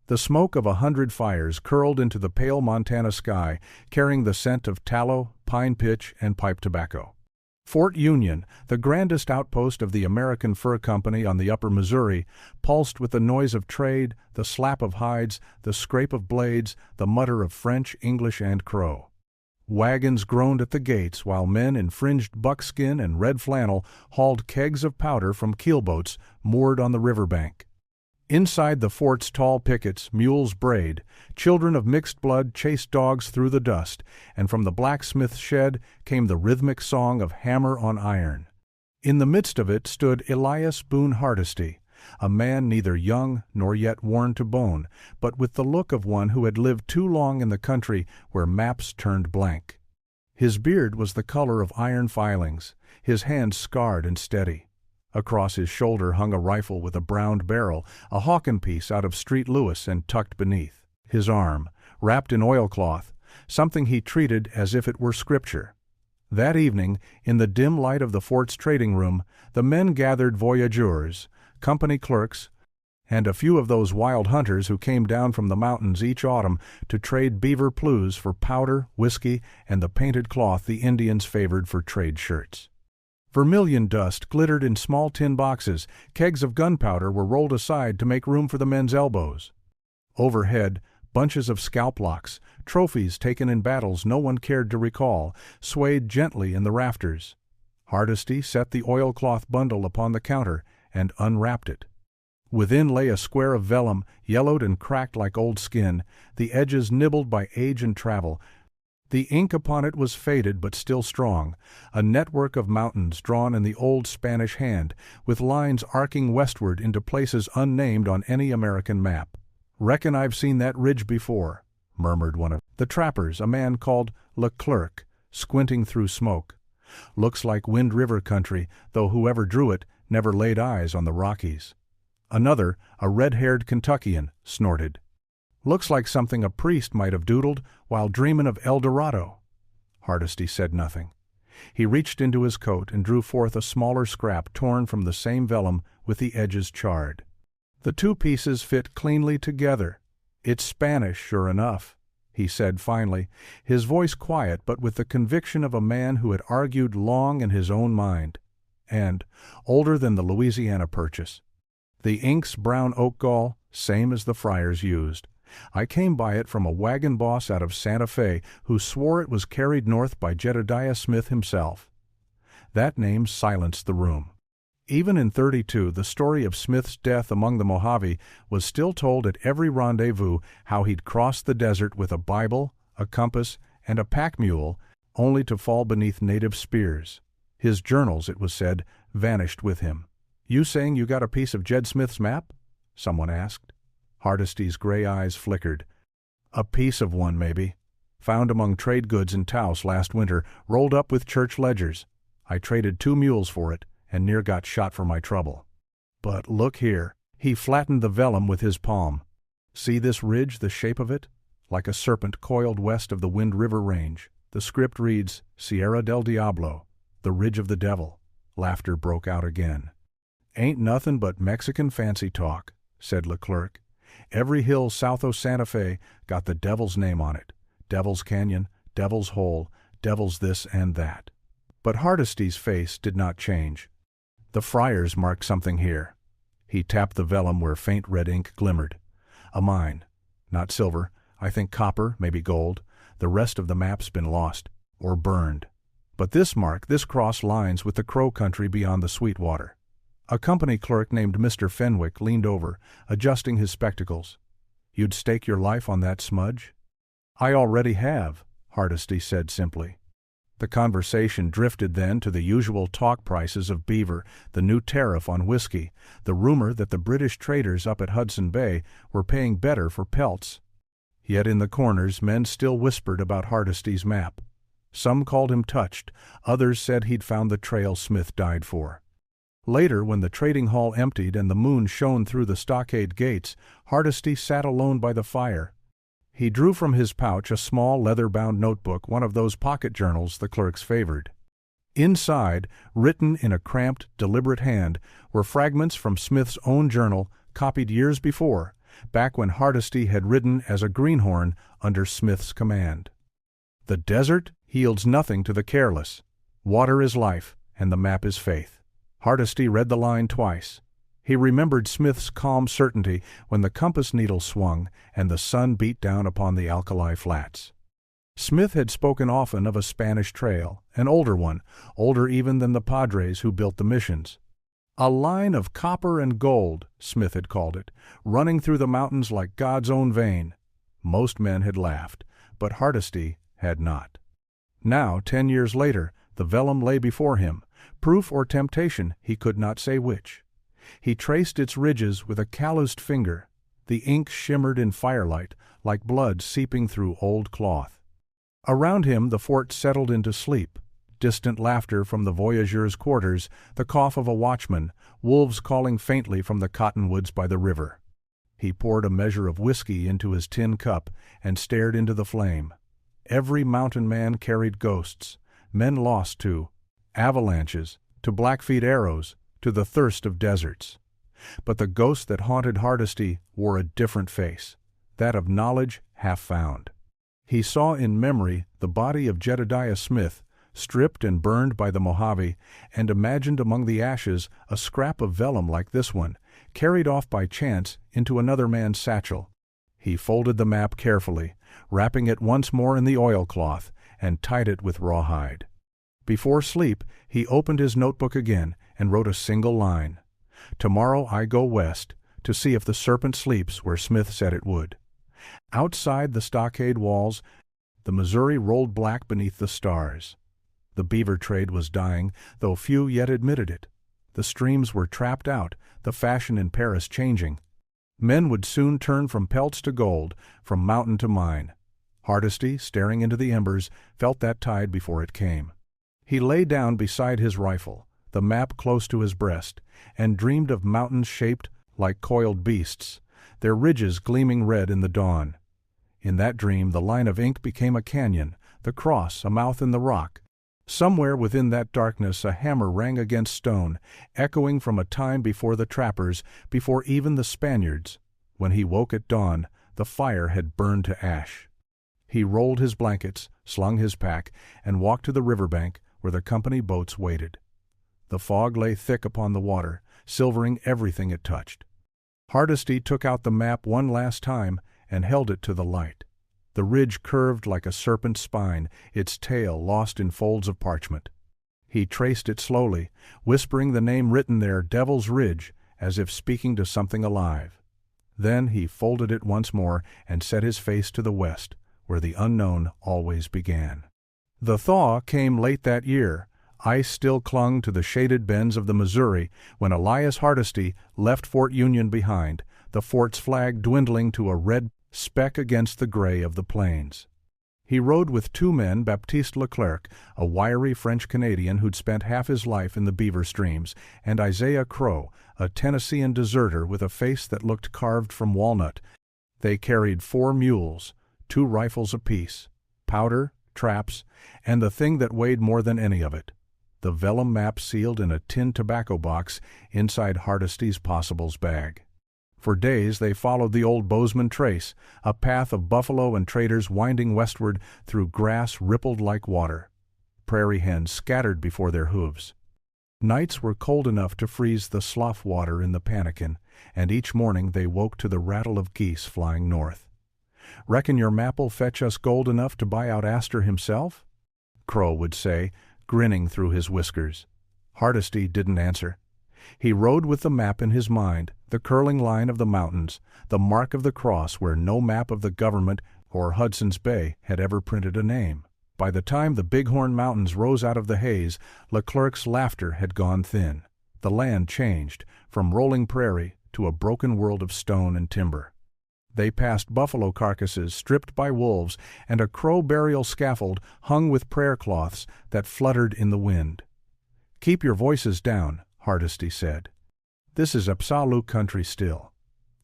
The smoke of 100 fires curled into the pale Montana sky, carrying the scent of tallow, pine pitch, and pipe tobacco. Fort Union, the grandest outpost of the American Fur Company on the upper Missouri, pulsed with the noise of trade, the slap of hides, the scrape of blades, the mutter of French, English, and Crow. Wagons groaned at the gates while men in fringed buckskin and red flannel hauled kegs of powder from keelboats moored on the riverbank. Inside the fort's tall pickets, mules brayed, children of mixed blood chased dogs through the dust, and from the blacksmith's shed came the rhythmic song of hammer on iron. In the midst of it stood Elias Boone Hardesty, a man neither young nor yet worn to bone, but with the look of one who had lived too long in the country where maps turned blank. His beard was the color of iron filings, his hands scarred and steady. Across his shoulder hung a rifle with a browned barrel, a Hawken piece out of Street Lewis and tucked beneath his arm, wrapped in oilcloth, something he treated as if it were scripture. That evening, in the dim light of the fort's trading room, the men gathered voyageurs, company clerks, and a few of those wild hunters who came down from the mountains each autumn to trade beaver plues for powder, whiskey, and the painted cloth the Indians favored for trade shirts. Vermilion dust glittered in small tin boxes, kegs of gunpowder were rolled aside to make room for the men's elbows. Overhead, bunches of scalp locks, trophies taken in battles no one cared to recall, swayed gently in the rafters. Hardesty set the oilcloth bundle upon the counter and unwrapped it. Within lay a square of vellum, yellowed and cracked like old skin, the edges nibbled by age and travel. The ink upon it was faded but still strong, a network of mountains drawn in the old Spanish hand, with lines arcing westward into places unnamed on any American map. "Reckon I've seen that ridge before," murmured one of the trappers, a man called Leclerc, squinting through smoke. "Looks like Wind River country, though whoever drew it never laid eyes on the Rockies." Another, a red-haired Kentuckian, snorted. "Looks like something a priest might have doodled while dreamin' of El Dorado." Hardesty said nothing. He reached into his coat and drew forth a smaller scrap torn from the same vellum with the edges charred. The two pieces fit cleanly together. "It's Spanish, sure enough," he said finally, his voice quiet but with the conviction of a man who had argued long in his own mind. "And older than the Louisiana Purchase. The ink's brown oak gall, same as the friars used. I came by it from a wagon boss out of Santa Fe who swore it was carried north by Jedediah Smith himself." That name silenced the room. Even in '32, the story of Smith's death among the Mojave was still told at every rendezvous, how he'd crossed the desert with a Bible, a compass, and a pack mule, only to fall beneath native spears. His journals, it was said, vanished with him. "You saying you got a piece of Jed Smith's map?" someone asked. Hardesty's gray eyes flickered. "A piece of one, maybe. Found among trade goods in Taos last winter, rolled up with church ledgers. I traded 2 mules for it, and near got shot for my trouble. But look here." He flattened the vellum with his palm. "See this ridge, the shape of it? Like a serpent coiled west of the Wind River Range. The script reads, Sierra del Diablo, the Ridge of the Devil." Laughter broke out again. "Ain't nothin' but Mexican fancy talk," said Leclerc. "Every hill south o' Santa Fe got the devil's name on it. Devil's Canyon, Devil's Hole, Devil's this and that." But Hardesty's face did not change. "The friars marked something here." He tapped the vellum where faint red ink glimmered. "A mine. Not silver, I think copper, maybe gold. The rest of the map's been lost, or burned. But this mark, this cross lines with the Crow country beyond the Sweetwater." A company clerk named Mr. Fenwick leaned over, adjusting his spectacles. "You'd stake your life on that smudge?" "I already have," Hardesty said simply. The conversation drifted then to the usual talk prices of beaver, the new tariff on whiskey, the rumor that the British traders up at Hudson Bay were paying better for pelts. Yet in the corners men still whispered about Hardesty's map. Some called him touched, others said he'd found the trail Smith died for. Later, when the trading hall emptied and the moon shone through the stockade gates, Hardesty sat alone by the fire. He drew from his pouch a small leather-bound notebook, one of those pocket journals the clerks favored. Inside, written in a cramped, deliberate hand, were fragments from Smith's own journal, copied years before, back when Hardesty had ridden as a greenhorn under Smith's command. The desert yields nothing to the careless. Water is life, and the map is faith. Hardesty read the line twice. He remembered Smith's calm certainty when the compass needle swung and the sun beat down upon the alkali flats. Smith had spoken often of a Spanish trail, an older one, older even than the padres who built the missions. A line of copper and gold, Smith had called it, running through the mountains like God's own vein. Most men had laughed, but Hardesty had not. Now, 10 years later, the vellum lay before him, proof or temptation, he could not say which. He traced its ridges with a calloused finger. The ink shimmered in firelight, like blood seeping through old cloth. Around him the fort settled into sleep. Distant laughter from the voyageurs' quarters, the cough of a watchman, wolves calling faintly from the cottonwoods by the river. He poured a measure of whiskey into his tin cup and stared into the flame. Every mountain man carried ghosts, men lost to avalanches, to Blackfeet arrows, to the thirst of deserts. But the ghost that haunted Hardesty wore a different face, that of knowledge half found. He saw in memory the body of Jedediah Smith, stripped and burned by the Mojave, and imagined among the ashes a scrap of vellum like this one, carried off by chance into another man's satchel. He folded the map carefully, wrapping it once more in the oilcloth, and tied it with rawhide. Before sleep, he opened his notebook again and wrote a single line. "Tomorrow I go west, to see if the serpent sleeps where Smith said it would." Outside the stockade walls, the Missouri rolled black beneath the stars. The beaver trade was dying, though few yet admitted it. The streams were trapped out, the fashion in Paris changing. Men would soon turn from pelts to gold, from mountain to mine. Hardesty, staring into the embers, felt that tide before it came. He lay down beside his rifle, the map close to his breast, and dreamed of mountains shaped like coiled beasts, their ridges gleaming red in the dawn. In that dream the line of ink became a canyon, the cross a mouth in the rock. Somewhere within that darkness a hammer rang against stone, echoing from a time before the trappers, before even the Spaniards. When he woke at dawn, the fire had burned to ash. He rolled his blankets, slung his pack, and walked to the riverbank where the company boats waited. The fog lay thick upon the water, silvering everything it touched. Hardesty took out the map one last time and held it to the light. The ridge curved like a serpent's spine, its tail lost in folds of parchment. He traced it slowly, whispering the name written there, Devil's Ridge, as if speaking to something alive. Then he folded it once more and set his face to the west, where the unknown always began. The thaw came late that year. Ice still clung to the shaded bends of the Missouri when Elias Hardesty left Fort Union behind, the fort's flag dwindling to a red speck against the gray of the plains. He rode with 2 men, Baptiste Leclerc, a wiry French-Canadian who'd spent half his life in the beaver streams, and Isaiah Crow, a Tennessean deserter with a face that looked carved from walnut. They carried 4 mules, 2 rifles apiece, powder, traps, and the thing that weighed more than any of it, the vellum map sealed in a tin tobacco box inside Hardesty's possibles bag. For days they followed the old Bozeman trace, a path of buffalo and traders winding westward through grass rippled like water. Prairie hens scattered before their hooves. Nights were cold enough to freeze the slough water in the pannikin, and each morning they woke to the rattle of geese flying north. "Reckon your map'll fetch us gold enough to buy out Astor himself?" Crow would say, grinning through his whiskers. Hardesty didn't answer. He rode with the map in his mind, the curling line of the mountains, the mark of the cross where no map of the government or Hudson's Bay had ever printed a name. By the time the Bighorn Mountains rose out of the haze, Leclerc's laughter had gone thin. The land changed, from rolling prairie to a broken world of stone and timber. They passed buffalo carcasses stripped by wolves and a crow burial scaffold hung with prayer cloths that fluttered in the wind. "Keep your voices down," Hardesty said. "This is Apsalu country still."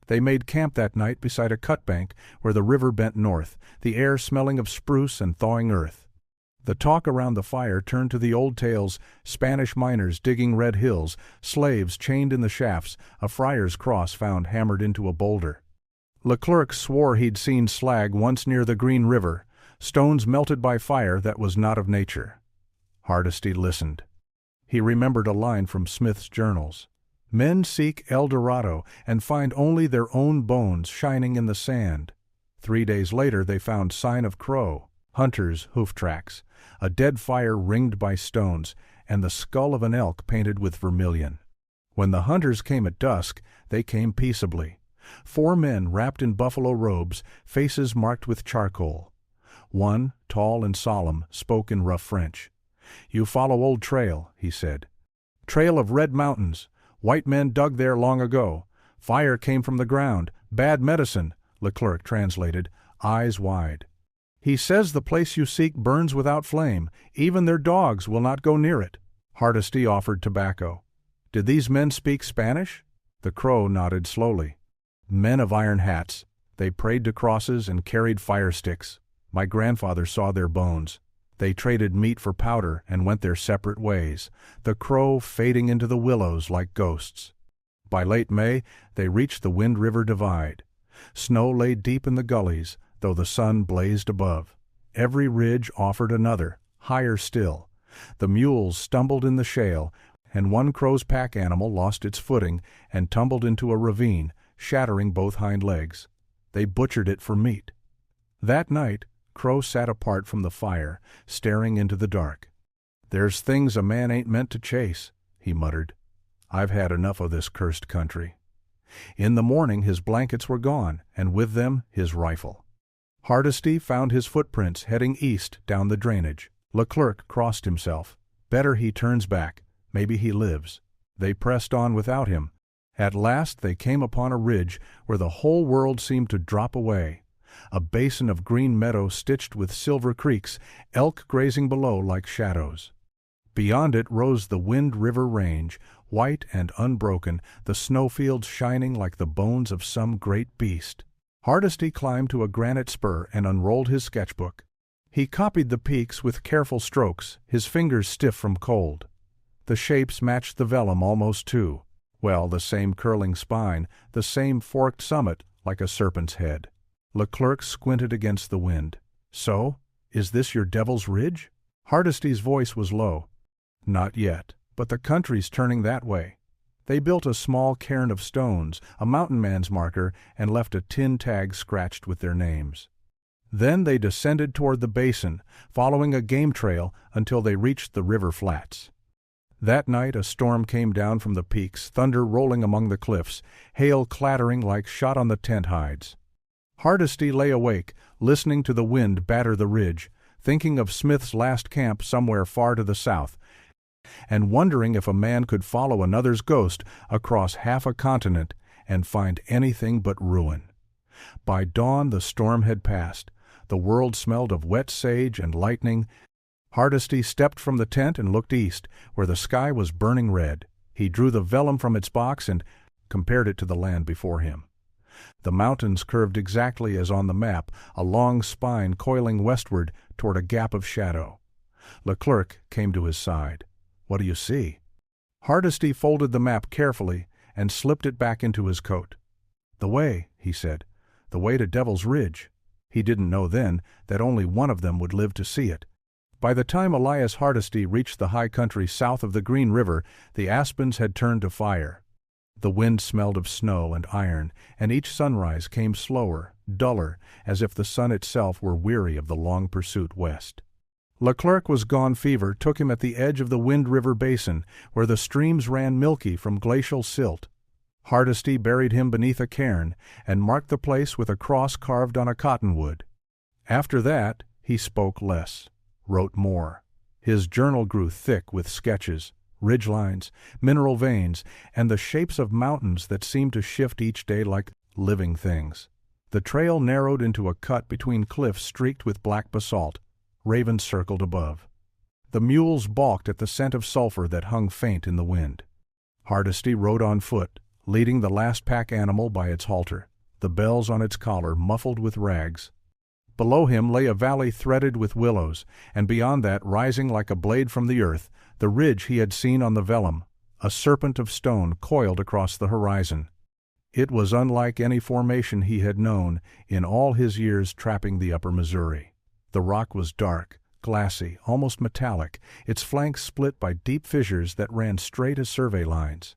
They made camp that night beside a cut bank where the river bent north, the air smelling of spruce and thawing earth. The talk around the fire turned to the old tales, Spanish miners digging red hills, slaves chained in the shafts, a friar's cross found hammered into a boulder. Leclerc swore he'd seen slag once near the Green River, stones melted by fire that was not of nature. Hardesty listened. He remembered a line from Smith's journals. Men seek El Dorado and find only their own bones shining in the sand. 3 days later they found sign of crow, hunters' hoof tracks, a dead fire ringed by stones, and the skull of an elk painted with vermilion. When the hunters came at dusk, they came peaceably. 4 men wrapped in buffalo robes, faces marked with charcoal. One, tall and solemn, spoke in rough French. "You follow old trail," he said. "Trail of red mountains. White men dug there long ago. Fire came from the ground. Bad medicine," Leclerc translated, eyes wide. "He says the place you seek burns without flame. Even their dogs will not go near it." Hardesty offered tobacco. "Did these men speak Spanish?" The crow nodded slowly. "Men of iron hats. They prayed to crosses and carried fire sticks. My grandfather saw their bones. They traded meat for powder and went their separate ways, the crow fading into the willows like ghosts. By late May, they reached the Wind River divide. Snow lay deep in the gullies, though the sun blazed above. Every ridge offered another, higher still. The mules stumbled in the shale, and one crow's pack animal lost its footing and tumbled into a ravine, shattering both hind legs. They butchered it for meat. That night, Crow sat apart from the fire, staring into the dark. "There's things a man ain't meant to chase," he muttered. "I've had enough of this cursed country." In the morning his blankets were gone, and with them his rifle. Hardesty found his footprints heading east down the drainage. Leclerc crossed himself. Better he turns back. Maybe he lives. They pressed on without him. At last they came upon a ridge where the whole world seemed to drop away. A basin of green meadow stitched with silver creeks, elk grazing below like shadows. Beyond it rose the Wind River Range, white and unbroken, the snowfields shining like the bones of some great beast. Hardesty climbed to a granite spur and unrolled his sketchbook. He copied the peaks with careful strokes, his fingers stiff from cold. The shapes matched the vellum almost too. Well, the same curling spine, the same forked summit like a serpent's head. Leclerc squinted against the wind. "So, is this your Devil's Ridge?" Hardesty's voice was low. "Not yet, but the country's turning that way." They built a small cairn of stones, a mountain man's marker, and left a tin tag scratched with their names. Then they descended toward the basin, following a game trail until they reached the river flats. That night a storm came down from the peaks, thunder rolling among the cliffs, hail clattering like shot on the tent hides. Hardesty lay awake, listening to the wind batter the ridge, thinking of Smith's last camp somewhere far to the south, and wondering if a man could follow another's ghost across half a continent and find anything but ruin. By dawn the storm had passed. The world smelled of wet sage and lightning. Hardesty stepped from the tent and looked east, where the sky was burning red. He drew the vellum from its box and compared it to the land before him. The mountains curved exactly as on the map, a long spine coiling westward toward a gap of shadow. Leclerc came to his side. "What do you see?" Hardesty folded the map carefully and slipped it back into his coat. "The way," he said, "the way to Devil's Ridge." He didn't know then that only one of them would live to see it. By the time Elias Hardesty reached the high country south of the Green River, the aspens had turned to fire. The wind smelled of snow and iron, and each sunrise came slower, duller, as if the sun itself were weary of the long pursuit west. Leclerc was gone. Fever took him at the edge of the Wind River basin, where the streams ran milky from glacial silt. Hardesty buried him beneath a cairn, and marked the place with a cross carved on a cottonwood. After that, he spoke less, wrote more. His journal grew thick with sketches, ridgelines, mineral veins, and the shapes of mountains that seemed to shift each day like living things. The trail narrowed into a cut between cliffs streaked with black basalt. Ravens circled above. The mules balked at the scent of sulfur that hung faint in the wind. Hardesty rode on foot, leading the last pack animal by its halter, the bells on its collar muffled with rags. Below him lay a valley threaded with willows, and beyond that, rising like a blade from the earth, the ridge he had seen on the vellum, a serpent of stone coiled across the horizon. It was unlike any formation he had known in all his years trapping the upper Missouri. The rock was dark, glassy, almost metallic, its flanks split by deep fissures that ran straight as survey lines.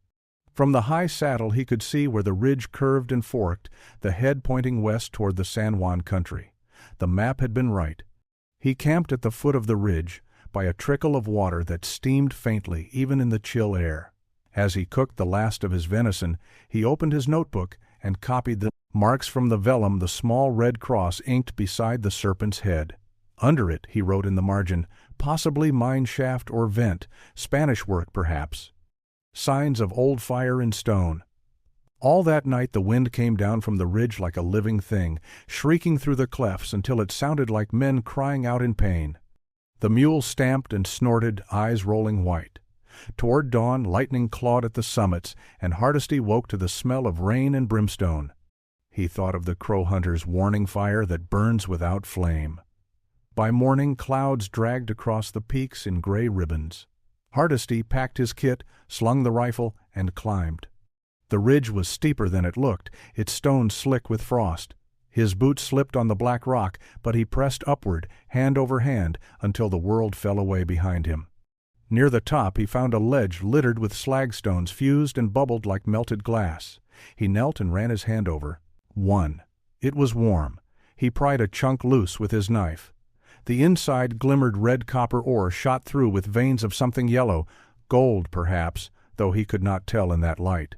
From the high saddle he could see where the ridge curved and forked, the head pointing west toward the San Juan country. The map had been right. He camped at the foot of the ridge, by a trickle of water that steamed faintly even in the chill air. As he cooked the last of his venison, he opened his notebook and copied the marks from the vellum, the small red cross inked beside the serpent's head. Under it, he wrote in the margin, possibly mine shaft or vent, Spanish work perhaps. Signs of old fire in stone. All that night the wind came down from the ridge like a living thing, shrieking through the clefts until it sounded like men crying out in pain. The mules stamped and snorted, eyes rolling white. Toward dawn, lightning clawed at the summits, and Hardesty woke to the smell of rain and brimstone. He thought of the crow hunter's warning fire that burns without flame. By morning, clouds dragged across the peaks in gray ribbons. Hardesty packed his kit, slung the rifle, and climbed. The ridge was steeper than it looked, its stones slick with frost. His boots slipped on the black rock, but he pressed upward, hand over hand, until the world fell away behind him. Near the top he found a ledge littered with slagstones fused and bubbled like melted glass. He knelt and ran his hand over. One. It was warm. He pried a chunk loose with his knife. The inside glimmered red copper ore shot through with veins of something yellow, gold perhaps, though he could not tell in that light.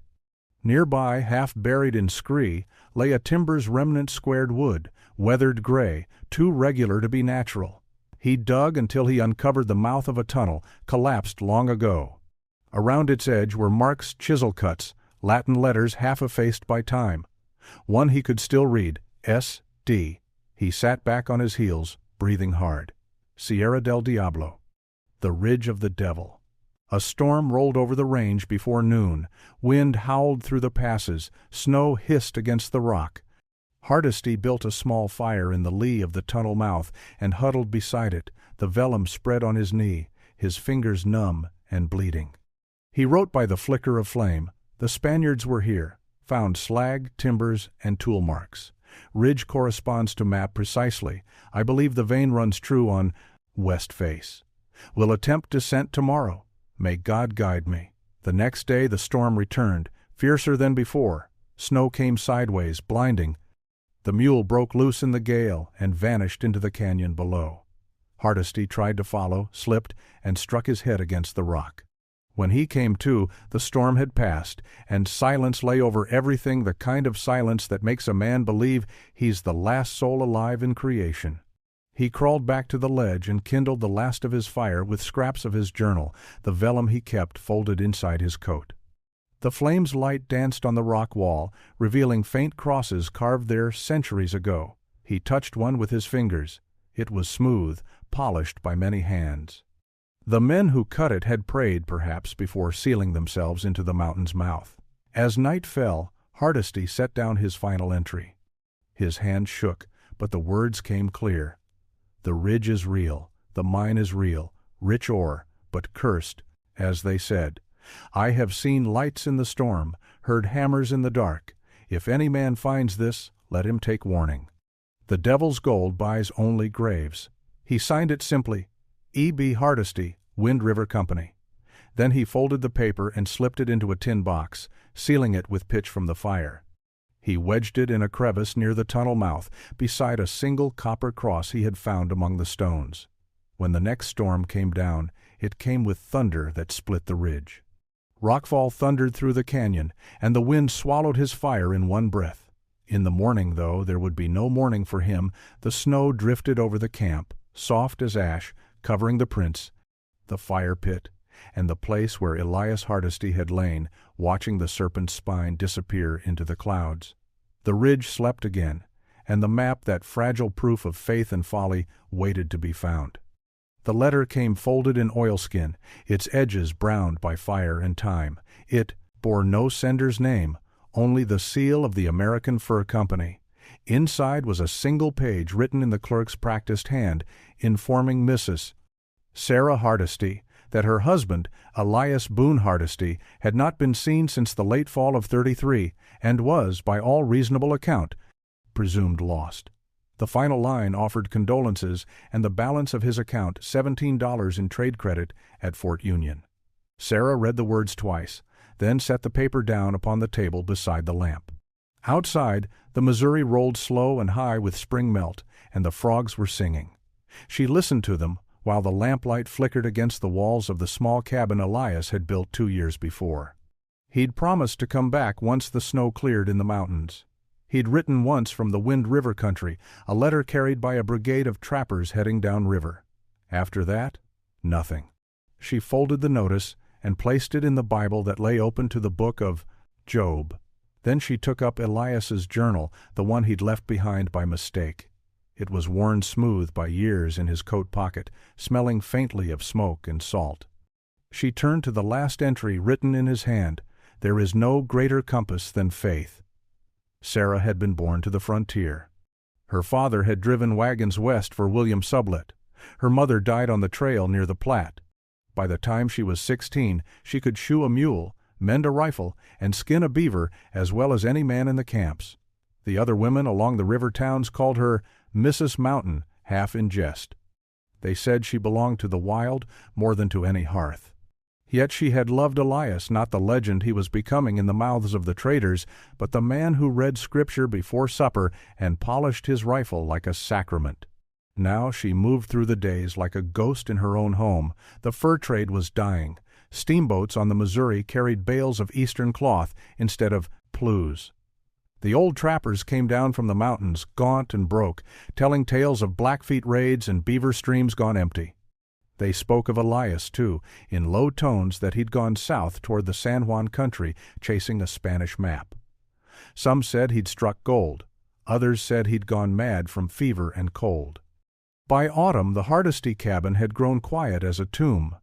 Nearby, half buried in scree, lay a timber's remnant squared wood, weathered gray, too regular to be natural. He dug until he uncovered the mouth of a tunnel, collapsed long ago. Around its edge were marks, chisel cuts, Latin letters half effaced by time. One he could still read, S.D. He sat back on his heels, breathing hard. Sierra del Diablo. The Ridge of the Devil. A storm rolled over the range before noon. Wind howled through the passes. Snow hissed against the rock. Hardesty built a small fire in the lee of the tunnel mouth and huddled beside it, the vellum spread on his knee, his fingers numb and bleeding. He wrote by the flicker of flame. The Spaniards were here. Found slag, timbers, and tool marks. Ridge corresponds to map precisely. I believe the vein runs true on west face. Will attempt descent tomorrow. May God guide me. The next day the storm returned, fiercer than before. Snow came sideways, blinding. The mule broke loose in the gale and vanished into the canyon below. Hardesty tried to follow, slipped, and struck his head against the rock. When he came to, the storm had passed, and silence lay over everything, the kind of silence that makes a man believe he's the last soul alive in creation. He crawled back to the ledge and kindled the last of his fire with scraps of his journal, the vellum he kept folded inside his coat. The flame's light danced on the rock wall, revealing faint crosses carved there centuries ago. He touched one with his fingers. It was smooth, polished by many hands. The men who cut it had prayed, perhaps, before sealing themselves into the mountain's mouth. As night fell, Hardesty set down his final entry. His hand shook, but the words came clear. The ridge is real, the mine is real, rich ore, but cursed, as they said. I have seen lights in the storm, heard hammers in the dark. If any man finds this, let him take warning. The devil's gold buys only graves. He signed it simply, E.B. Hardesty, Wind River Company. Then he folded the paper and slipped it into a tin box, sealing it with pitch from the fire. He wedged it in a crevice near the tunnel mouth, beside a single copper cross he had found among the stones. When the next storm came down, it came with thunder that split the ridge. Rockfall thundered through the canyon, and the wind swallowed his fire in one breath. In the morning, though there would be no morning for him, the snow drifted over the camp, soft as ash, covering the prints, the fire pit, and the place where Elias Hardesty had lain, watching the serpent's spine disappear into the clouds. The ridge slept again, and the map, that fragile proof of faith and folly, waited to be found. The letter came folded in oilskin, its edges browned by fire and time. It bore no sender's name, only the seal of the American Fur Company. Inside was a single page written in the clerk's practiced hand, informing Mrs. Sarah Hardesty that her husband, Elias Boone Hardesty, had not been seen since the late fall of '33 and was, by all reasonable account, presumed lost. The final line offered condolences and the balance of his account $17 in trade credit at Fort Union. Sarah read the words twice, then set the paper down upon the table beside the lamp. Outside, the Missouri rolled slow and high with spring melt, and the frogs were singing. She listened to them while the lamplight flickered against the walls of the small cabin Elias had built 2 years before. He'd promised to come back once the snow cleared in the mountains. He'd written once from the Wind River country, a letter carried by a brigade of trappers heading down river. After that, nothing. She folded the notice and placed it in the Bible that lay open to the book of Job. Then she took up Elias's journal, the one he'd left behind by mistake. It was worn smooth by years in his coat pocket, smelling faintly of smoke and salt. She turned to the last entry written in his hand, "There is no greater compass than faith." Sarah had been born to the frontier. Her father had driven wagons west for William Sublette. Her mother died on the trail near the Platte. By the time she was 16, she could shoe a mule, mend a rifle, and skin a beaver as well as any man in the camps. The other women along the river towns called her Mrs. Mountain, half in jest. They said she belonged to the wild more than to any hearth. Yet she had loved Elias, not the legend he was becoming in the mouths of the traders, but the man who read Scripture before supper and polished his rifle like a sacrament. Now she moved through the days like a ghost in her own home. The fur trade was dying. Steamboats on the Missouri carried bales of eastern cloth instead of plues. The old trappers came down from the mountains, gaunt and broke, telling tales of Blackfeet raids and beaver streams gone empty. They spoke of Elias, too, in low tones that he'd gone south toward the San Juan country, chasing a Spanish map. Some said he'd struck gold. Others said he'd gone mad from fever and cold. By autumn, the Hardesty cabin had grown quiet as a tomb.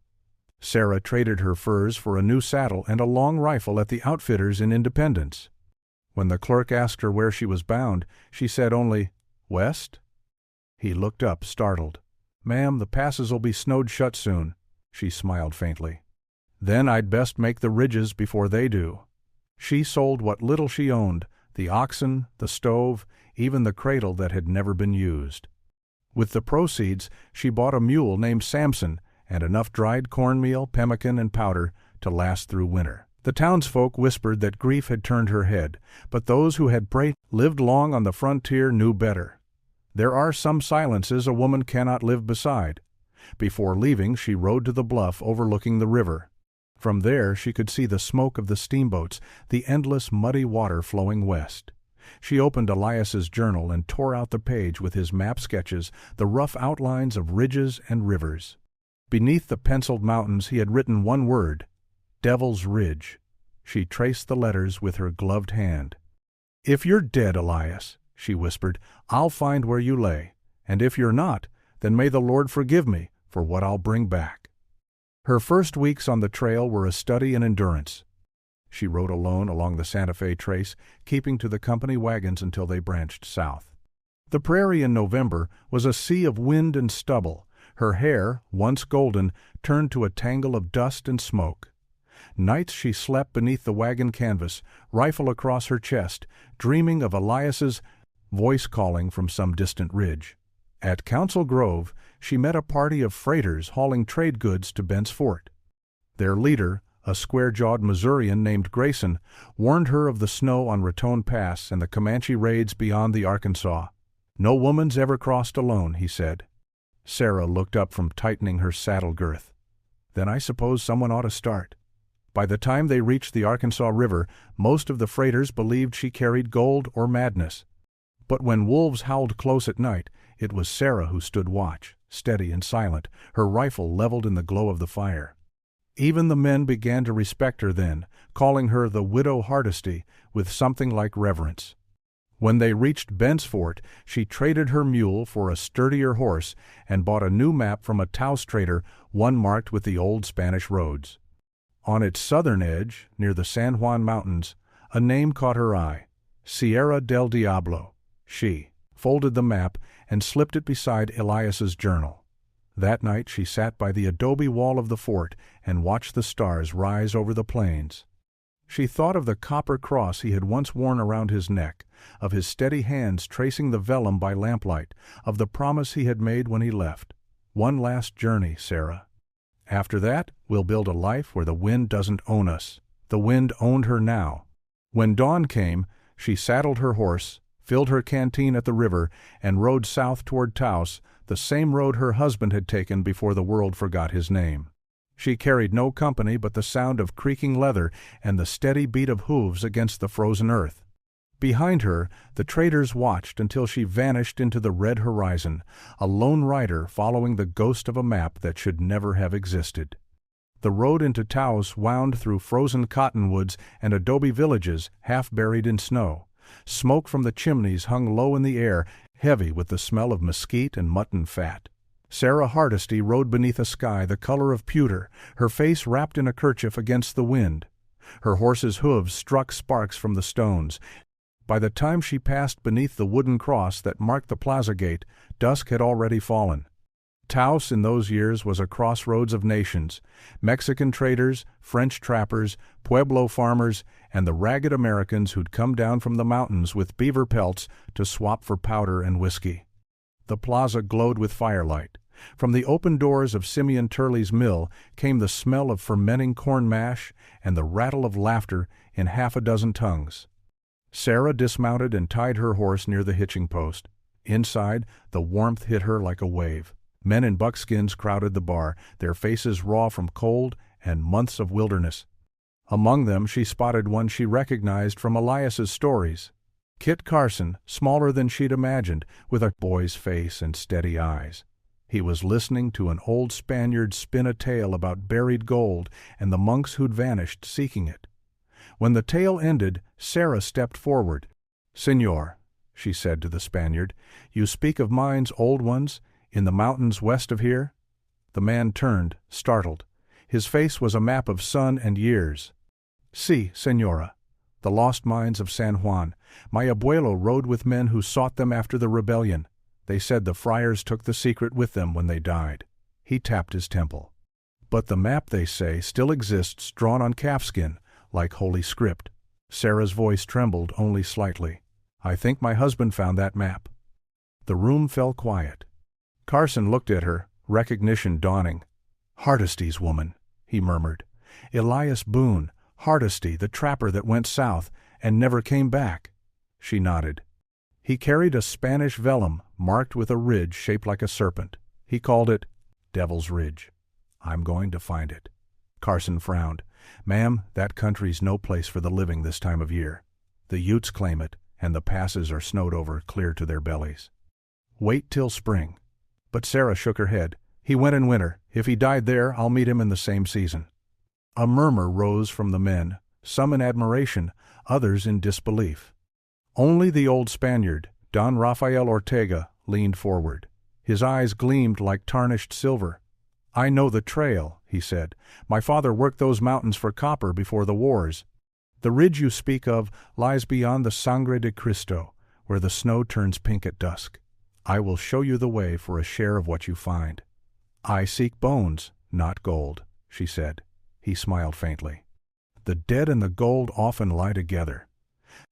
Sarah traded her furs for a new saddle and a long rifle at the outfitters in Independence. When the clerk asked her where she was bound, she said only, "West?" He looked up, startled. "Ma'am, the passes'll be snowed shut soon." She smiled faintly. "Then I'd best make the ridges before they do." She sold what little she owned, the oxen, the stove, even the cradle that had never been used. With the proceeds, she bought a mule named Samson and enough dried cornmeal, pemmican, and powder to last through winter. The townsfolk whispered that grief had turned her head, but those who had lived long on the frontier knew better. There are some silences a woman cannot live beside. Before leaving, she rode to the bluff overlooking the river. From there she could see the smoke of the steamboats, the endless muddy water flowing west. She opened Elias's journal and tore out the page with his map sketches, the rough outlines of ridges and rivers. Beneath the penciled mountains he had written one word, Devil's Ridge. She traced the letters with her gloved hand. "If you're dead, Elias," she whispered, "I'll find where you lay, and if you're not, then may the Lord forgive me for what I'll bring back." Her first weeks on the trail were a study in endurance. She rode alone along the Santa Fe Trace, keeping to the company wagons until they branched south. The prairie in November was a sea of wind and stubble. Her hair, once golden, turned to a tangle of dust and smoke. Nights she slept beneath the wagon canvas, rifle across her chest, dreaming of Elias's voice calling from some distant ridge. At Council Grove, she met a party of freighters hauling trade goods to Bent's Fort. Their leader, a square-jawed Missourian named Grayson, warned her of the snow on Raton Pass and the Comanche raids beyond the Arkansas. "No woman's ever crossed alone," he said. Sarah looked up from tightening her saddle girth. "Then I suppose someone ought to start." By the time they reached the Arkansas River, most of the freighters believed she carried gold or madness. But when wolves howled close at night, it was Sarah who stood watch, steady and silent, her rifle leveled in the glow of the fire. Even the men began to respect her then, calling her the Widow Hardesty with something like reverence. When they reached Bent's Fort, she traded her mule for a sturdier horse and bought a new map from a Taos trader, one marked with the old Spanish roads. On its southern edge, near the San Juan Mountains, a name caught her eye, Sierra del Diablo. She folded the map and slipped it beside Elias's journal. That night she sat by the adobe wall of the fort and watched the stars rise over the plains. She thought of the copper cross he had once worn around his neck, of his steady hands tracing the vellum by lamplight, of the promise he had made when he left. One last journey, Sarah. After that, we'll build a life where the wind doesn't own us. The wind owned her now. When dawn came, she saddled her horse, filled her canteen at the river, and rode south toward Taos, the same road her husband had taken before the world forgot his name. She carried no company but the sound of creaking leather and the steady beat of hooves against the frozen earth. Behind her, the traders watched until she vanished into the red horizon, a lone rider following the ghost of a map that should never have existed. The road into Taos wound through frozen cottonwoods and adobe villages half buried in snow. Smoke from the chimneys hung low in the air, heavy with the smell of mesquite and mutton fat. Sarah Hardesty rode beneath a sky the color of pewter, her face wrapped in a kerchief against the wind. Her horse's hooves struck sparks from the stones. By the time she passed beneath the wooden cross that marked the plaza gate, dusk had already fallen. Taos in those years was a crossroads of nations: Mexican traders, French trappers, Pueblo farmers, and the ragged Americans who'd come down from the mountains with beaver pelts to swap for powder and whiskey. The plaza glowed with firelight. From the open doors of Simeon Turley's mill came the smell of fermenting corn mash and the rattle of laughter in half a dozen tongues. Sarah dismounted and tied her horse near the hitching post. Inside, the warmth hit her like a wave. Men in buckskins crowded the bar, their faces raw from cold and months of wilderness. Among them she spotted one she recognized from Elias's stories. Kit Carson, smaller than she'd imagined, with a boy's face and steady eyes. He was listening to an old Spaniard spin a tale about buried gold and the monks who'd vanished seeking it. When the tale ended, Sarah stepped forward. "Señor," she said to the Spaniard, "you speak of mines, old ones, in the mountains west of here?" The man turned, startled. His face was a map of sun and years. "Si, señora. The lost mines of San Juan. My abuelo rode with men who sought them after the rebellion. They said the friars took the secret with them when they died." He tapped his temple. "But the map, they say, still exists, drawn on calfskin, like holy script." Sarah's voice trembled only slightly. "I think my husband found that map." The room fell quiet. Carson looked at her, recognition dawning. "Hardesty's woman," he murmured. "Elias Boone Hardesty, the trapper that went south and never came back." She nodded. "He carried a Spanish vellum marked with a ridge shaped like a serpent. He called it Devil's Ridge. I'm going to find it." Carson frowned. "Ma'am, that country's no place for the living this time of year. The Utes claim it, and the passes are snowed over clear to their bellies. Wait till spring." But Sarah shook her head. "He went in winter. If he died there, I'll meet him in the same season." A murmur rose from the men, some in admiration, others in disbelief. Only the old Spaniard, Don Rafael Ortega, leaned forward. His eyes gleamed like tarnished silver. "I know the trail," he said. "My father worked those mountains for copper before the wars. The ridge you speak of lies beyond the Sangre de Cristo, where the snow turns pink at dusk. I will show you the way for a share of what you find." "I seek bones, not gold," she said. He smiled faintly. "The dead and the gold often lie together."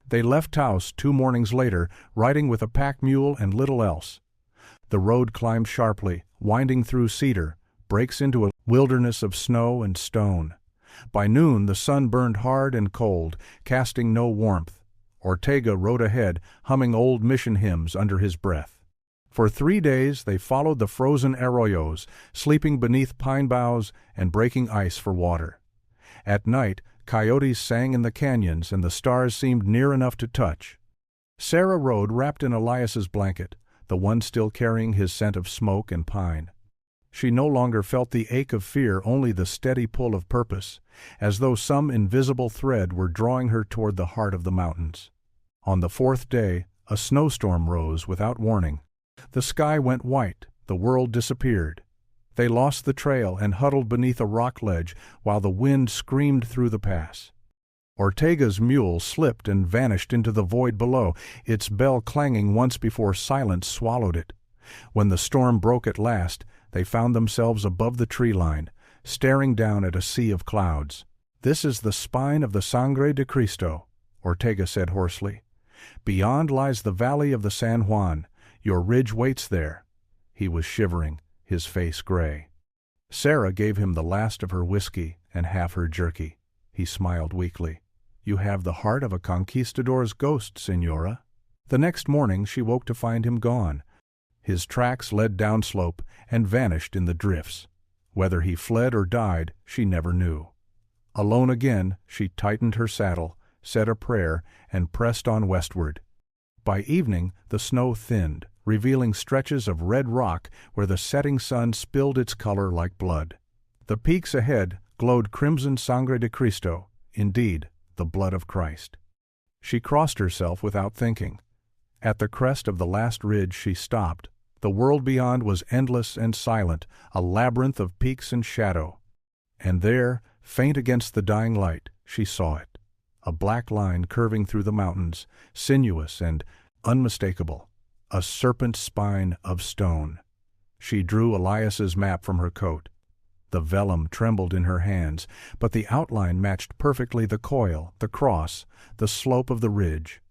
They left Taos 2 mornings later, riding with a pack mule and little else. The road climbed sharply, winding through cedar, breaks into a wilderness of snow and stone. By noon the sun burned hard and cold, casting no warmth. Ortega rode ahead, humming old mission hymns under his breath. For 3 days they followed the frozen arroyos, sleeping beneath pine boughs and breaking ice for water. At night, coyotes sang in the canyons and the stars seemed near enough to touch. Sarah rode wrapped in Elias's blanket, the one still carrying his scent of smoke and pine. She no longer felt the ache of fear, only the steady pull of purpose, as though some invisible thread were drawing her toward the heart of the mountains. On the 4th day, a snowstorm rose without warning. The sky went white, the world disappeared. They lost the trail and huddled beneath a rock ledge while the wind screamed through the pass. Ortega's mule slipped and vanished into the void below, its bell clanging once before silence swallowed it. When the storm broke at last, they found themselves above the tree line, staring down at a sea of clouds. "This is the spine of the Sangre de Cristo," Ortega said hoarsely. "Beyond lies the valley of the San Juan. Your ridge waits there." He was shivering, his face gray. Sarah gave him the last of her whiskey and half her jerky. He smiled weakly. "You have the heart of a conquistador's ghost, Senora." The next morning she woke to find him gone. His tracks led downslope and vanished in the drifts. Whether he fled or died, she never knew. Alone again, she tightened her saddle, said a prayer, and pressed on westward. By evening, the snow thinned, revealing stretches of red rock where the setting sun spilled its color like blood. The peaks ahead glowed crimson Sangre de Cristo, indeed, the blood of Christ. She crossed herself without thinking. At the crest of the last ridge she stopped. The world beyond was endless and silent, a labyrinth of peaks and shadow. And there, faint against the dying light, she saw it. A black line curving through the mountains, sinuous and unmistakable. A serpent spine of stone. She drew Elias's map from her coat. The vellum trembled in her hands, but the outline matched perfectly the coil, the cross, the slope of the ridge.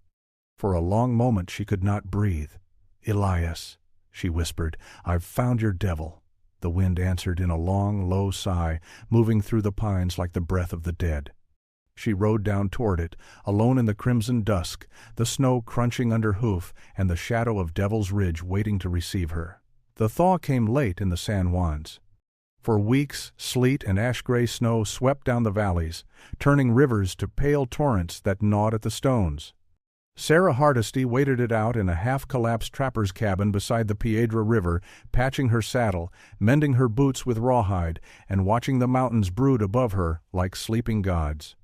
For a long moment she could not breathe. "Elias," she whispered, "I've found your devil." The wind answered in a long, low sigh, moving through the pines like the breath of the dead. She rode down toward it, alone in the crimson dusk, the snow crunching under hoof and the shadow of Devil's Ridge waiting to receive her. The thaw came late in the San Juans. For weeks, sleet and ash-gray snow swept down the valleys, turning rivers to pale torrents that gnawed at the stones. Sarah Hardesty waited it out in a half-collapsed trapper's cabin beside the Piedra River, patching her saddle, mending her boots with rawhide, and watching the mountains brood above her like sleeping gods.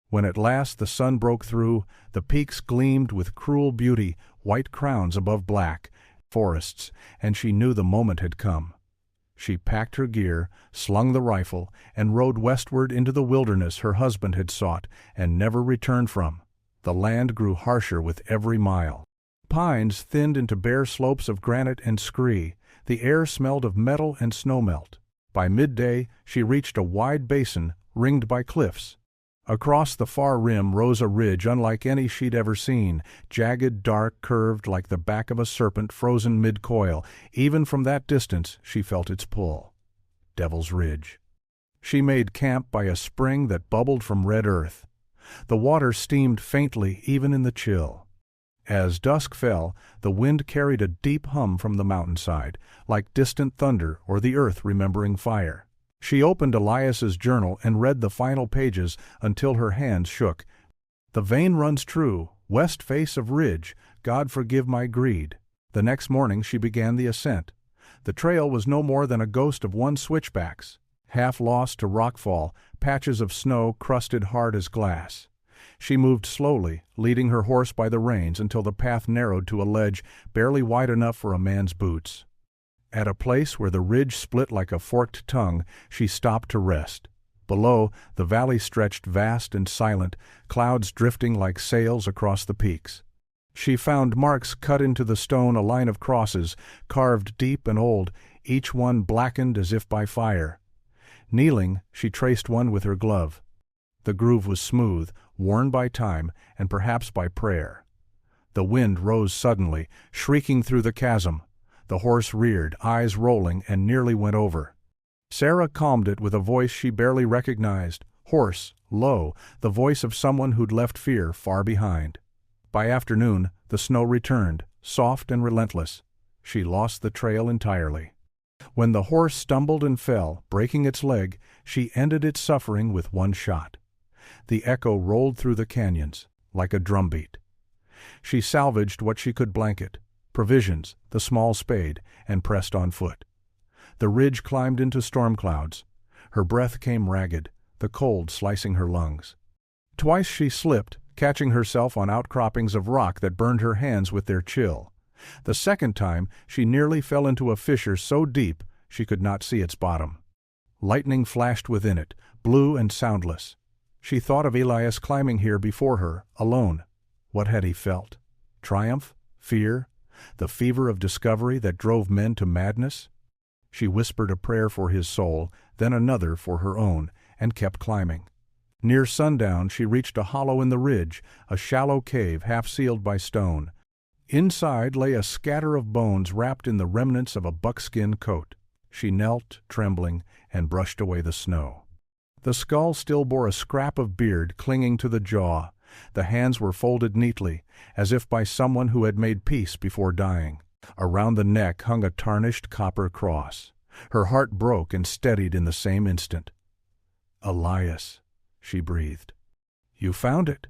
When at last the sun broke through, the peaks gleamed with cruel beauty, white crowns above black forests, and she knew the moment had come. She packed her gear, slung the rifle, and rode westward into the wilderness her husband had sought and never returned from. The land grew harsher with every mile. Pines thinned into bare slopes of granite and scree. The air smelled of metal and snowmelt. By midday, she reached a wide basin ringed by cliffs. Across the far rim rose a ridge unlike any she'd ever seen, jagged, dark, curved like the back of a serpent frozen mid-coil. Even from that distance she felt its pull. Devil's Ridge. She made camp by a spring that bubbled from red earth. The water steamed faintly even in the chill. As dusk fell, the wind carried a deep hum from the mountainside, like distant thunder or the earth remembering fire. She opened Elias's journal and read the final pages until her hands shook. "The vein runs true, west face of ridge, God forgive my greed." The next morning she began the ascent. The trail was no more than a ghost of one switchbacks, half lost to rockfall, patches of snow crusted hard as glass. She moved slowly, leading her horse by the reins until the path narrowed to a ledge barely wide enough for a man's boots. At a place where the ridge split like a forked tongue, she stopped to rest. Below, the valley stretched vast and silent, clouds drifting like sails across the peaks. She found marks cut into the stone, a line of crosses, carved deep and old, each one blackened as if by fire. Kneeling, she traced one with her glove. The groove was smooth, worn by time and perhaps by prayer. The wind rose suddenly, shrieking through the chasm. The horse reared, eyes rolling, and nearly went over. Sarah calmed it with a voice she barely recognized, hoarse, low, the voice of someone who'd left fear far behind. By afternoon, the snow returned, soft and relentless. She lost the trail entirely. When the horse stumbled and fell, breaking its leg, she ended its suffering with one shot. The echo rolled through the canyons, like a drumbeat. She salvaged what she could blanket, provisions, the small spade, and pressed on foot. The ridge climbed into storm clouds. Her breath came ragged, the cold slicing her lungs. Twice she slipped, catching herself on outcroppings of rock that burned her hands with their chill. The second time, she nearly fell into a fissure so deep she could not see its bottom. Lightning flashed within it, blue and soundless. She thought of Elias climbing here before her, alone. What had he felt? Triumph? Fear? the fever of discovery that drove men to madness? She whispered a prayer for his soul, then another for her own, and kept climbing. Near sundown she reached a hollow in the ridge, a shallow cave half-sealed by stone. Inside lay a scatter of bones wrapped in the remnants of a buckskin coat. She knelt, trembling, and brushed away the snow. The skull still bore a scrap of beard clinging to the jaw. The hands were folded neatly, as if by someone who had made peace before dying. Around the neck hung a tarnished copper cross. Her heart broke and steadied in the same instant. "Elias," she breathed. "You found it."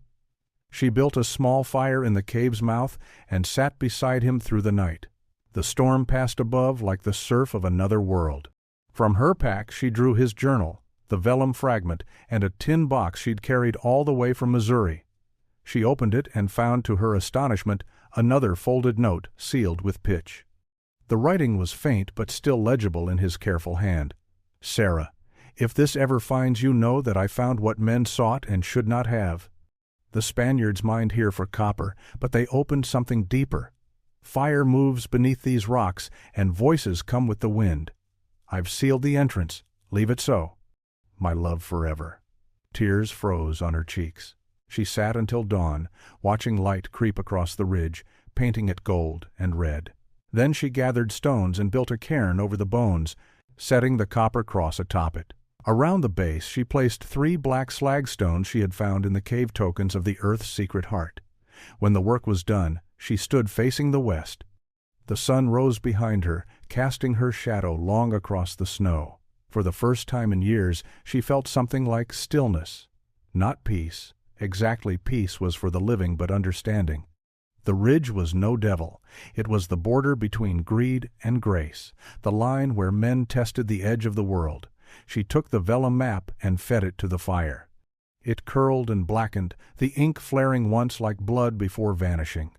She built a small fire in the cave's mouth and sat beside him through the night. The storm passed above like the surf of another world. From her pack she drew his journal, the vellum fragment, and a tin box she'd carried all the way from Missouri. She opened it and found, to her astonishment, another folded note sealed with pitch. The writing was faint but still legible in his careful hand. "Sarah, if this ever finds you, know that I found what men sought and should not have. The Spaniards mined here for copper, but they opened something deeper. Fire moves beneath these rocks, and voices come with the wind. I've sealed the entrance. Leave it so. My love forever." Tears froze on her cheeks. She sat until dawn, watching light creep across the ridge, painting it gold and red. Then she gathered stones and built a cairn over the bones, setting the copper cross atop it. Around the base she placed 3 black slag stones she had found in the cave tokens of the earth's secret heart. When the work was done, she stood facing the west. The sun rose behind her, casting her shadow long across the snow. For the first time in years she felt something like stillness. Not peace. Exactly, peace was for the living, but understanding. The ridge was no devil. It was the border between greed and grace, the line where men tested the edge of the world. She took the vellum map and fed it to the fire. It curled and blackened, the ink flaring once like blood before vanishing.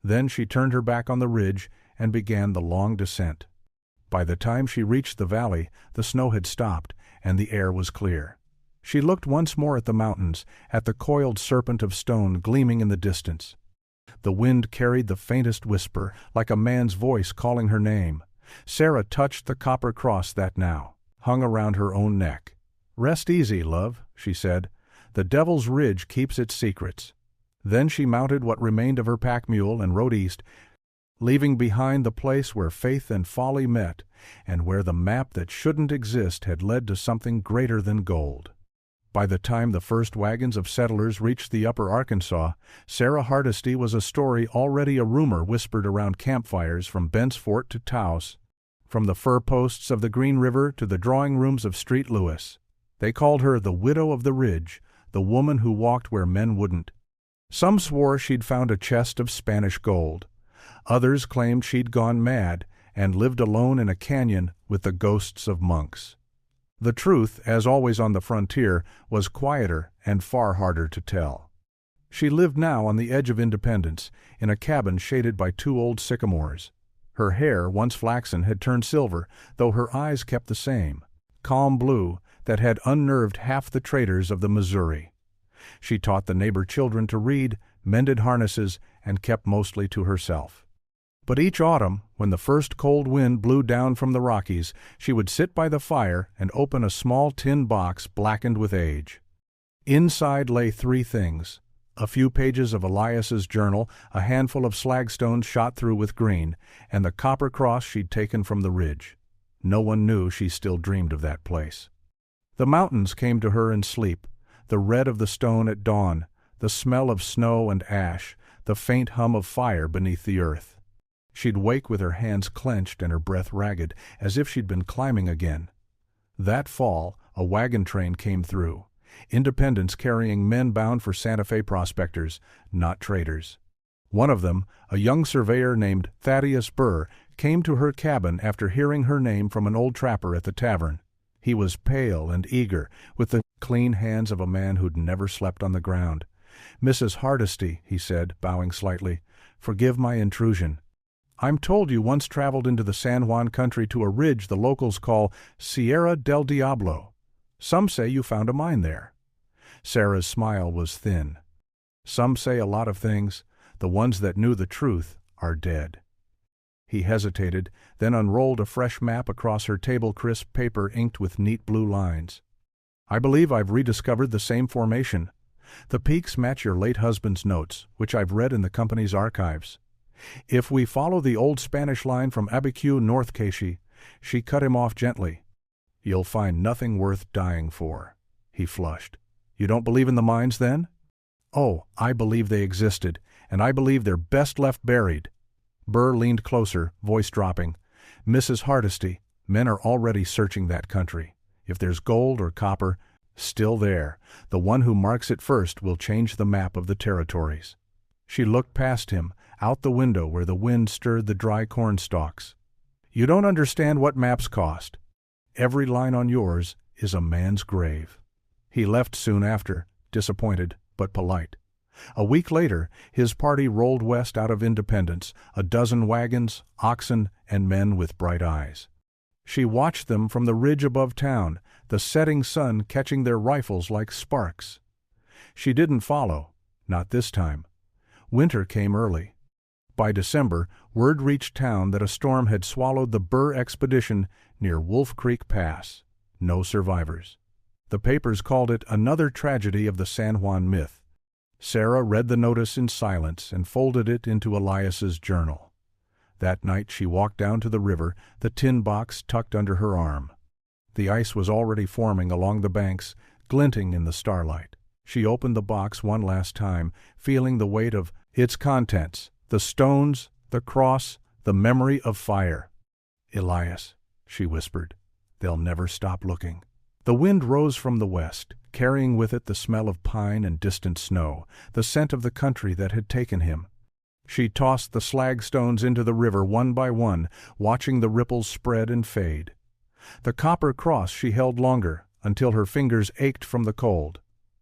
Then she turned her back on the ridge and began the long descent. By the time she reached the valley, the snow had stopped and the air was clear. She looked once more at the mountains, at the coiled serpent of stone gleaming in the distance. The wind carried the faintest whisper, like a man's voice calling her name. Sarah touched the copper cross that now hung around her own neck. "Rest easy, love," she said. "The Devil's Ridge keeps its secrets." Then she mounted what remained of her pack mule and rode east, leaving behind the place where faith and folly met, and where the map that shouldn't exist had led to something greater than gold. By the time the first wagons of settlers reached the upper Arkansas, Sarah Hardesty was a story already a rumor whispered around campfires from Bent's Fort to Taos, from the fur posts of the Green River to the drawing rooms of Street Louis. They called her the Widow of the Ridge, the woman who walked where men wouldn't. Some swore she'd found a chest of Spanish gold. Others claimed she'd gone mad and lived alone in a canyon with the ghosts of monks. The truth, as always on the frontier, was quieter and far harder to tell. She lived now on the edge of Independence, in a cabin shaded by 2 old sycamores. Her hair, once flaxen, had turned silver, though her eyes kept the same, calm blue, that had unnerved half the traders of the Missouri. She taught the neighbor children to read, mended harnesses, and kept mostly to herself. But each autumn, when the first cold wind blew down from the Rockies, she would sit by the fire and open a small tin box blackened with age. Inside lay 3 things: a few pages of Elias's journal, a handful of slagstones shot through with green, and the copper cross she'd taken from the ridge. No one knew she still dreamed of that place. The mountains came to her in sleep, the red of the stone at dawn, the smell of snow and ash, the faint hum of fire beneath the earth. She'd wake with her hands clenched and her breath ragged, as if she'd been climbing again. That fall, a wagon train came through, Independence carrying men bound for Santa Fe prospectors, not traders. One of them, a young surveyor named Thaddeus Burr, came to her cabin after hearing her name from an old trapper at the tavern. He was pale and eager, with the clean hands of a man who'd never slept on the ground. "Mrs. Hardesty," he said, bowing slightly, "forgive my intrusion. I'm told you once traveled into the San Juan country to a ridge the locals call Sierra del Diablo. Some say you found a mine there." Sarah's smile was thin. "Some say a lot of things. The ones that knew the truth are dead." He hesitated, then unrolled a fresh map across her table, crisp paper inked with neat blue lines. "I believe I've rediscovered the same formation. The peaks match your late husband's notes, which I've read in the company's archives. If we follow the old Spanish line from Abiquiu North Cache," she cut him off gently, "you'll find nothing worth dying for." He flushed. "You don't believe in the mines, then?" "Oh, I believe they existed, and I believe they're best left buried." Burr leaned closer, voice dropping. "Mrs. Hardesty, men are already searching that country. If there's gold or copper still there, the one who marks it first will change the map of the territories." She looked past him, out the window where the wind stirred the dry corn stalks. "You don't understand what maps cost. Every line on yours is a man's grave." He left soon after, disappointed but polite. A week later, his party rolled west out of Independence, a dozen wagons, oxen, and men with bright eyes. She watched them from the ridge above town, the setting sun catching their rifles like sparks. She didn't follow, not this time. Winter came early. By December, word reached town that a storm had swallowed the Burr expedition near Wolf Creek Pass. No survivors. The papers called it another tragedy of the San Juan myth. Sarah read the notice in silence and folded it into Elias's journal. That night she walked down to the river, the tin box tucked under her arm. The ice was already forming along the banks, glinting in the starlight. She opened the box one last time, feeling the weight of its contents, the stones, the cross, the memory of fire. "Elias," she whispered, "they'll never stop looking." The wind rose from the west, carrying with it the smell of pine and distant snow, the scent of the country that had taken him. She tossed the slag stones into the river one by one, watching the ripples spread and fade. The copper cross she held longer, until her fingers ached from the cold.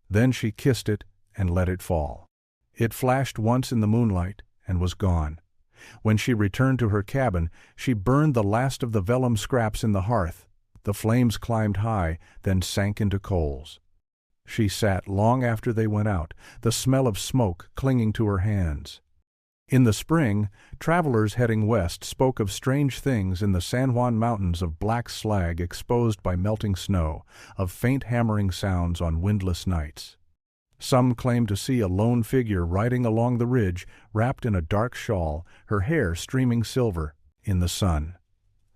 Then she kissed it and let it fall. It flashed once in the moonlight and was gone. When she returned to her cabin, she burned the last of the vellum scraps in the hearth. The flames climbed high, then sank into coals. She sat long after they went out, the smell of smoke clinging to her hands. In the spring, travelers heading west spoke of strange things in the San Juan mountains, of black slag exposed by melting snow, of faint hammering sounds on windless nights. Some claimed to see a lone figure riding along the ridge, wrapped in a dark shawl, her hair streaming silver in the sun.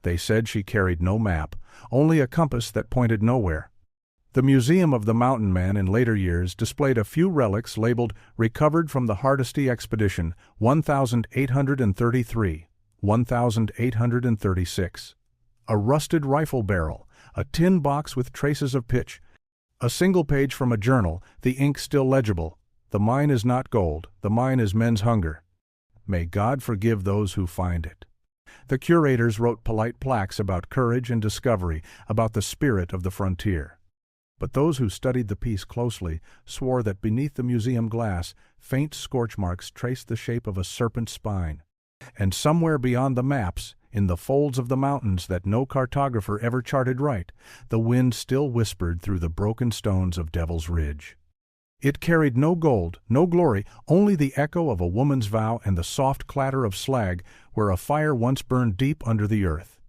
They said she carried no map, only a compass that pointed nowhere. The Museum of the Mountain Man in later years displayed a few relics labeled "Recovered from the Hardesty Expedition, 1833, 1836." A rusted rifle barrel, a tin box with traces of pitch, a single page from a journal, the ink still legible. "The mine is not gold, the mine is men's hunger. May God forgive those who find it." The curators wrote polite plaques about courage and discovery, about the spirit of the frontier. But those who studied the piece closely swore that beneath the museum glass, faint scorch marks traced the shape of a serpent's spine. And somewhere beyond the maps, in the folds of the mountains that no cartographer ever charted right, the wind still whispered through the broken stones of Devil's Ridge. It carried no gold, no glory, only the echo of a woman's vow and the soft clatter of slag where a fire once burned deep under the earth.